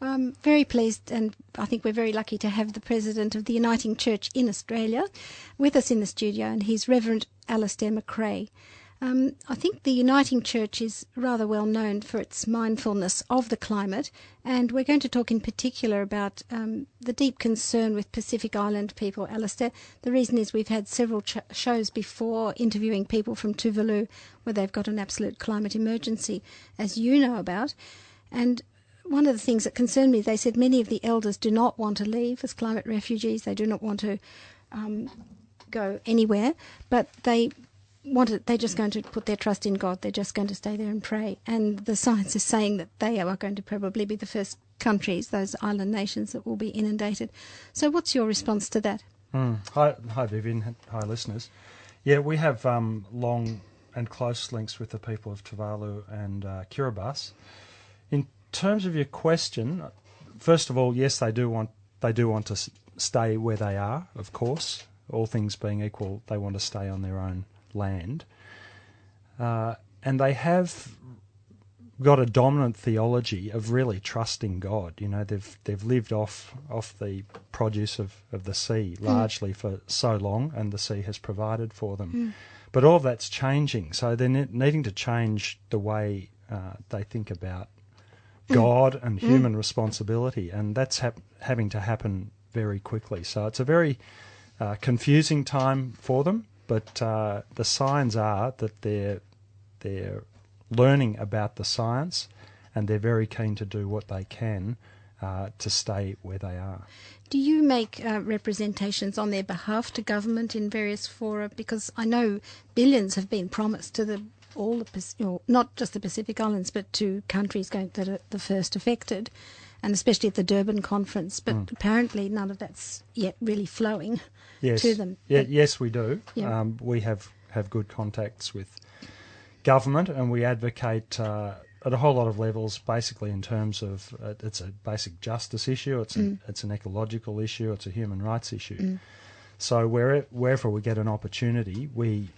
I'm very pleased, and I think we're very lucky to have the President of the Uniting Church in Australia with us in the studio, and he's Reverend Alistair Macrae. I think the Uniting Church is rather well known for its mindfulness of the climate, and we're going to talk in particular about the deep concern with Pacific Island people, Alistair. The reason is we've had several shows before interviewing people from Tuvalu where they've got an absolute climate emergency, as you know about. And one of the things that concerned me, they said many of the elders do not want to leave as climate refugees. They do not want to go anywhere, but they're just going to put their trust in God. They're just going to stay there and pray. And the science is saying that they are going to probably be the first countries, those island nations, that will be inundated. So what's your response to that? Hi, Vivian. Hi, listeners. Yeah, we have long and close links with the people of Tuvalu and Kiribati. In terms of your question, first of all, yes, they do want to stay where they are, of course. All things being equal, they want to stay on their own land, and they have got a dominant theology of really trusting God. You know, they've lived off the produce of the sea largely for so long, and the sea has provided for them. But all of that's changing, so they're needing to change the way they think about God and human responsibility, and that's having to happen very quickly. So it's a very confusing time for them. But the signs are that they're learning about the science, and they're very keen to do what they can to stay where they are. Do you make representations on their behalf to government in various fora? Because I know billions have been promised to not just the Pacific Islands, but to countries that are the first affected, and especially at the Durban conference. But apparently none of that's yet really flowing. Yes. To them. Yes, we do. Yeah. We have good contacts with government, and we advocate at a whole lot of levels, basically in terms of it's a basic justice issue, it's an ecological issue, it's a human rights issue. So wherever we get an opportunity, we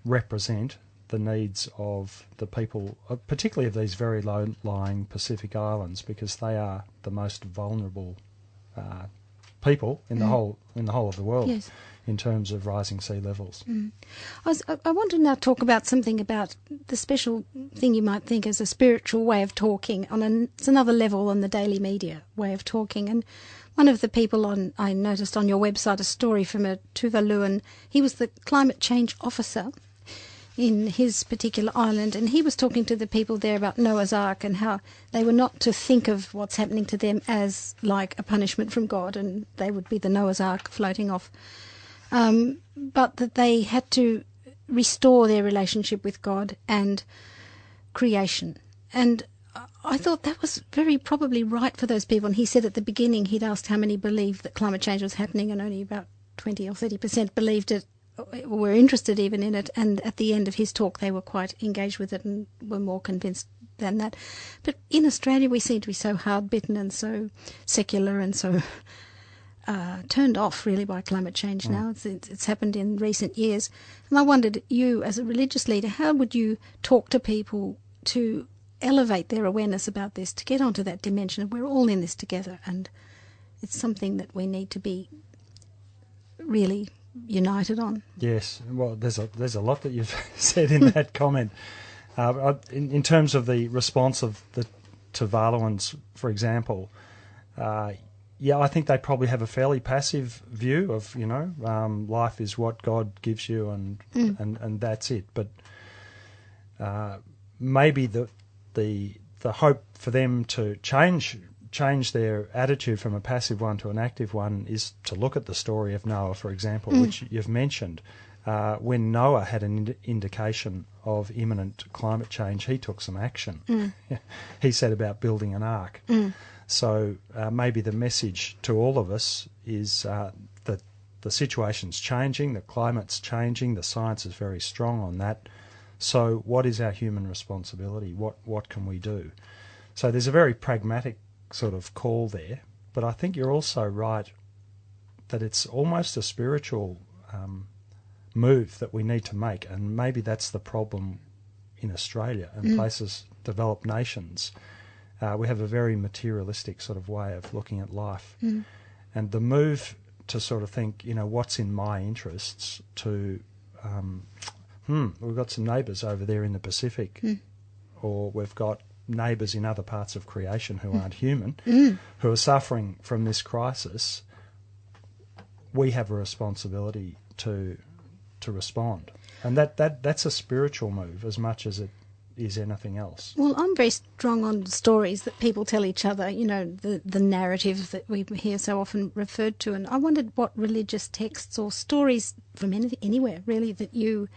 represent the needs of the people, particularly of these very low-lying Pacific Islands, because they are the most vulnerable people in the whole of the world. Yes. In terms of rising sea levels. I want to now talk about something about the special thing you might think as a spiritual way of talking. It's another level on the daily media way of talking. And one of the people I noticed on your website a story from a Tuvaluan. He was the climate change officer in his particular island, and he was talking to the people there about Noah's Ark and how they were not to think of what's happening to them as like a punishment from God, and they would be the Noah's Ark floating off, but that they had to restore their relationship with God and creation. And I thought that was very probably right for those people. And he said at the beginning he'd asked how many believed that climate change was happening, and only about 20 or 30% believed it, were interested even in it, and at the end of his talk they were quite engaged with it and were more convinced than that. But in Australia we seem to be so hard-bitten and so secular and so turned off really by climate change now. It's happened in recent years. And I wondered, you as a religious leader, how would you talk to people to elevate their awareness about this, to get onto that dimension of we're all in this together, and it's something that we need to be really united on? Yes, well, there's a lot that you've said in that comment. In terms of the response of the Tuvaluans, for example, I think they probably have a fairly passive view of, life is what God gives you and that's it. But maybe the hope for them to change their attitude from a passive one to an active one is to look at the story of Noah, for example, which you've mentioned. When Noah had an indication of imminent climate change, he took some action. He set about building an ark. So maybe the message to all of us is that the situation's changing, the climate's changing, the science is very strong on that. So what is our human responsibility? What can we do? So there's a very pragmatic sort of call there, but I think you're also right that it's almost a spiritual move that we need to make, and maybe that's the problem in Australia and places, developed nations. we have a very materialistic sort of way of looking at life. And the move to sort of think, what's in my interests, to, we've got some neighbours over there in the Pacific, or we've got neighbours in other parts of creation who aren't human, who are suffering from this crisis. We have a responsibility to respond. And that's a spiritual move as much as it is anything else. Well, I'm very strong on stories that people tell each other, the narrative that we hear so often referred to. And I wondered what religious texts or stories from anywhere, really, that you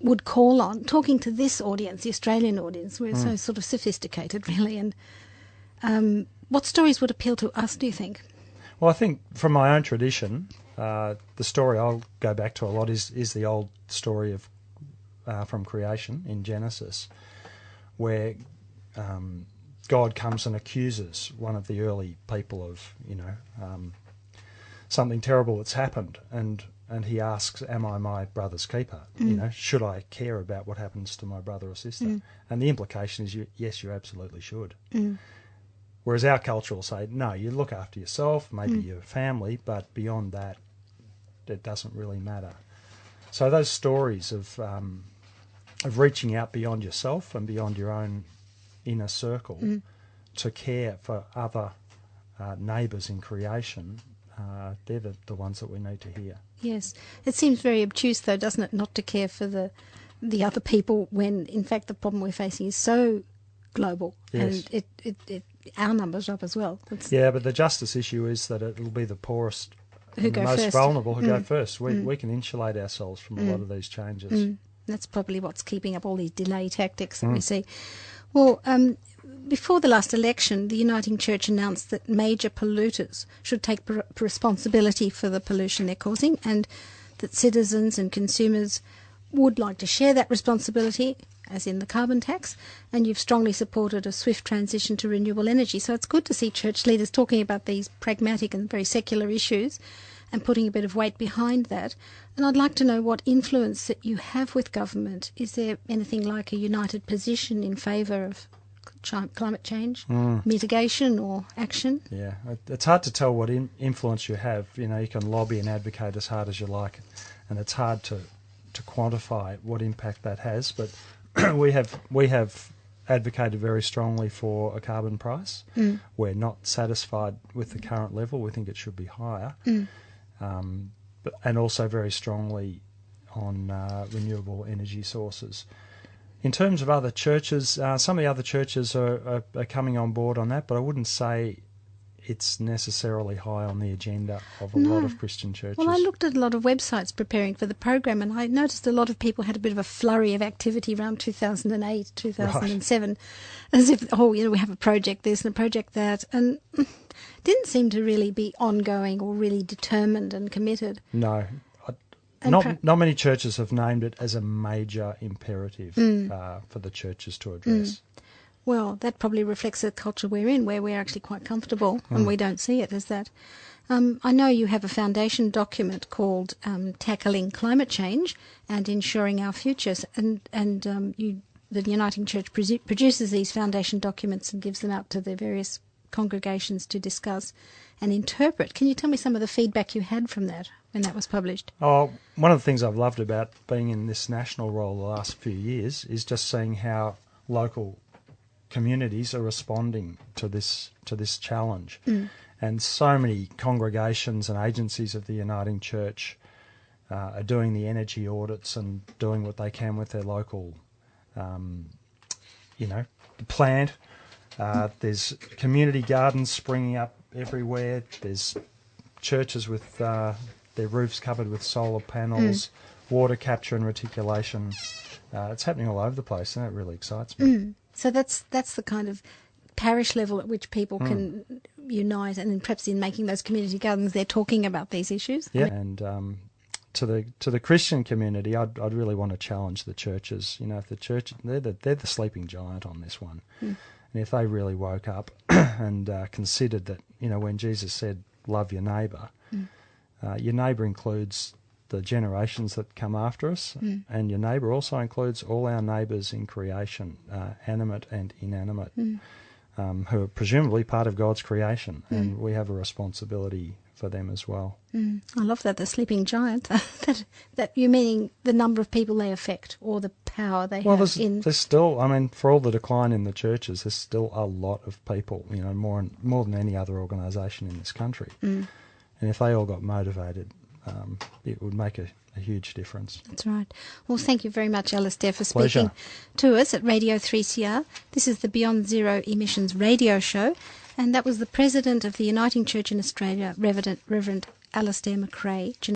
would call on, talking to this audience, the Australian audience. We're so sort of sophisticated, really. And what stories would appeal to us, do you think? Well, I think from my own tradition, the story I'll go back to a lot is the old story of from creation in Genesis, where God comes and accuses one of the early people of, something terrible that's happened, and he asks, "Am I my brother's keeper? Should I care about what happens to my brother or sister?" And the implication is, yes, you absolutely should. Whereas our culture will say, no, you look after yourself, maybe your family, but beyond that, it doesn't really matter. So those stories of reaching out beyond yourself and beyond your own inner circle to care for other neighbours in creation, they're the ones that we need to hear. Yes. It seems very obtuse, though, doesn't it, not to care for the other people when, in fact, the problem we're facing is so global. Yes. And our numbers are up as well. Yeah, but the justice issue is that it'll be the poorest who and the go most first. vulnerable who go first. We can insulate ourselves from a lot of these changes. That's probably what's keeping up all these delay tactics that we see. Well, before the last election, the Uniting Church announced that major polluters should take responsibility for the pollution they're causing, and that citizens and consumers would like to share that responsibility, as in the carbon tax, and you've strongly supported a swift transition to renewable energy. So it's good to see church leaders talking about these pragmatic and very secular issues and putting a bit of weight behind that. And I'd like to know what influence that you have with government. Is there anything like a united position in favour of climate change, mitigation or action? Yeah, it's hard to tell what influence you have. You can lobby and advocate as hard as you like, and it's hard to quantify what impact that has. But we have advocated very strongly for a carbon price. We're not satisfied with the current level. We think it should be higher. And also very strongly on renewable energy sources. In terms of other churches, some of the other churches are coming on board on that, but I wouldn't say it's necessarily high on the agenda of a lot of Christian churches. Well, I looked at a lot of websites preparing for the program, and I noticed a lot of people had a bit of a flurry of activity around 2008, 2007, as if, we have a project this and a project that, and didn't seem to really be ongoing or really determined and committed. No. Not many churches have named it as a major imperative for the churches to address. Well, that probably reflects the culture we're in, where we're actually quite comfortable and we don't see it as that. I know you have a foundation document called Tackling Climate Change and Ensuring Our Futures, and the Uniting Church produces these foundation documents and gives them out to the various congregations to discuss and interpret. Can you tell me some of the feedback you had from that when that was published? Oh, one of the things I've loved about being in this national role the last few years is just seeing how local communities are responding to this challenge. And so many congregations and agencies of the Uniting Church are doing the energy audits and doing what they can with their local plant. There's community gardens springing up everywhere. There's churches with their roofs covered with solar panels, water capture and reticulation. It's happening all over the place, and that really excites me. So that's the kind of parish level at which people can unite, and then perhaps in making those community gardens, they're talking about these issues. Yeah, and to the Christian community, I'd really want to challenge the churches. If the church, they're the sleeping giant on this one, and if they really woke up and considered that, when Jesus said, "Love your neighbour," your neighbour includes the generations that come after us, and your neighbour also includes all our neighbours in creation, animate and inanimate. who are presumably part of God's creation, and we have a responsibility for them as well. I love that, the sleeping giant. that you meaning the number of people they affect or the power they have in... there's still, I mean, for all the decline in the churches, there's still a lot of people, you know, more than any other organisation in this country. And if they all got motivated, it would make a huge difference. That's right. Well, thank you very much, Alistair, for speaking to us at Radio 3CR. This is the Beyond Zero Emissions radio show, and that was the President of the Uniting Church in Australia, Reverend Alistair Macrae.